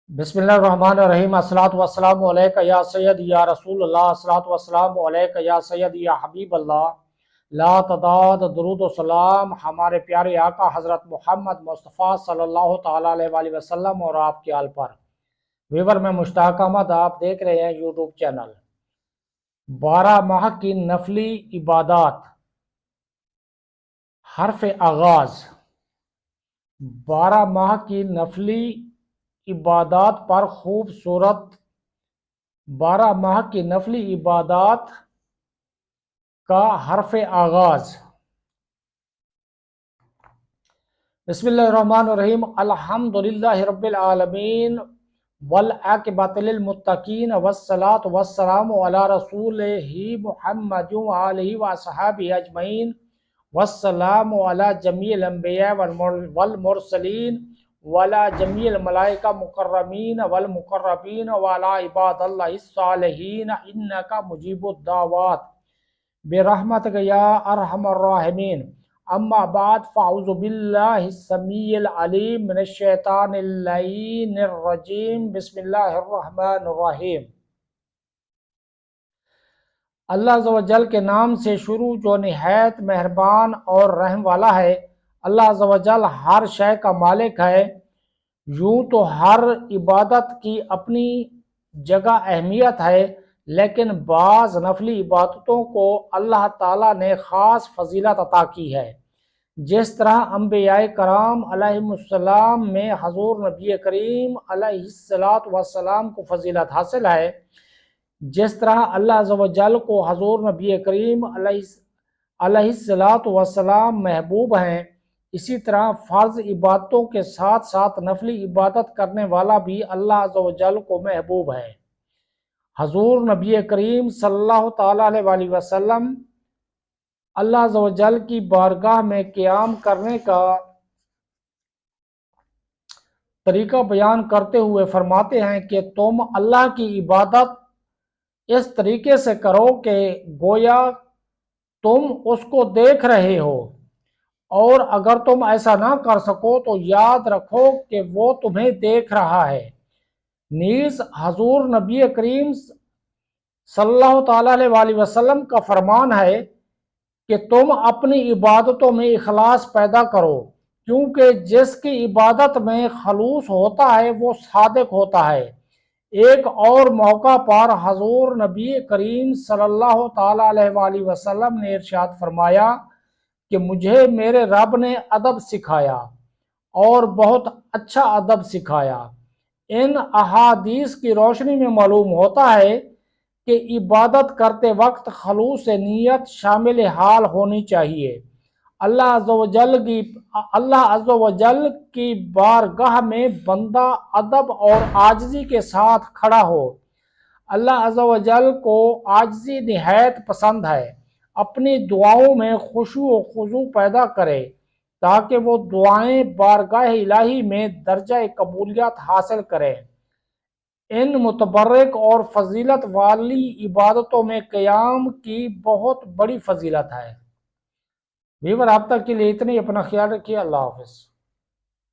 بسم اللہ الرحمن الرحیم۔ الصلاۃ والسلام علیک یا سید یا رسول اللہ، الصلاۃ والسلام علیک یا سید یا حبیب اللہ، لا تعداد درود و سلام ہمارے پیارے آقا حضرت محمد مصطفیٰ صلی اللہ تعالیٰ علیہ وآلہ وسلم اور آپ کے آل پر۔ ویور میں مشتاق احمد، آپ دیکھ رہے ہیں یوٹیوب چینل 12 ماہ کی نفلی عبادات۔ حرف آغاز 12 ماہ کی نفلی عبادات پر خوبصورت 12 ماہ کی نفلی عبادات کا حرف آغاز۔ بسم اللہ الرحمن الرحیم۔ الحمدللہ رب العالمین والعاقبۃ للمتقین والصلاۃ والسلام علی رسولہ محمد وآلہ وصحبہ اجمعین، والسلام علی جمیع الانبیاء والمرسلین وعلی جمیع الملائکہ مکرمین والمقربین وعلی عباد اللہ الصالحین انک مجیب الدعوات برحمتک یا ارحم الراحمین۔ اما بعد فاعوذ باللہ السمیع العلیم من الشیطان اللعین الرجیم۔ بسم اللہ الرحمن الرحیم۔ اللہ عز و جل کے نام سے شروع جو نہایت مہربان اور رحم والا ہے۔ اللہ عز و جل ہر شے کا مالک ہے۔ یوں تو ہر عبادت کی اپنی جگہ اہمیت ہے، لیکن بعض نفلی عبادتوں کو اللہ تعالیٰ نے خاص فضیلت عطا کی ہے۔ جس طرح انبیاء کرام علیہم السلام میں حضور نبی کریم علیہ السلام کو فضیلت حاصل ہے، جس طرح اللہ عز و جل کو حضور نبی کریم علیہ السلام محبوب ہیں، اسی طرح فرض عبادتوں کے ساتھ ساتھ نفلی عبادت کرنے والا بھی اللہ عز و جل کو محبوب ہے۔ حضور نبی کریم صلی اللہ تعالیٰ علیہ وآلہ وسلم اللہ عز و جل کی بارگاہ میں قیام کرنے کا طریقہ بیان کرتے ہوئے فرماتے ہیں کہ تم اللہ کی عبادت اس طریقے سے کرو کہ گویا تم اس کو دیکھ رہے ہو، اور اگر تم ایسا نہ کر سکو تو یاد رکھو کہ وہ تمہیں دیکھ رہا ہے۔ نیز حضور نبی کریم صلی اللہ تعالیٰ علیہ وآلہ وسلم کا فرمان ہے کہ تم اپنی عبادتوں میں اخلاص پیدا کرو، کیونکہ جس کی عبادت میں خلوص ہوتا ہے وہ صادق ہوتا ہے۔ ایک اور موقع پر حضور نبی کریم صلی اللہ تعالیٰ علیہ وآلہ وسلم نے ارشاد فرمایا کہ مجھے میرے رب نے ادب سکھایا اور بہت اچھا ادب سکھایا۔ ان احادیث کی روشنی میں معلوم ہوتا ہے کہ عبادت کرتے وقت خلوص نیت شامل حال ہونی چاہیے۔ اللہ عز و جل کی بارگاہ میں بندہ ادب اور عاجزی کے ساتھ کھڑا ہو۔ اللہ عز و جل کو عاجزی نہایت پسند ہے۔ اپنی دعاؤں میں خشوع و خضوع پیدا کرے تاکہ وہ دعائیں بارگاہ الہی میں درجہ قبولیت حاصل کریں۔ ان متبرک اور فضیلت والی عبادتوں میں قیام کی بہت بڑی فضیلت ہے۔ ویور آپ تک کے لیے اتنی، اپنا خیال رکھیے۔ اللہ حافظ۔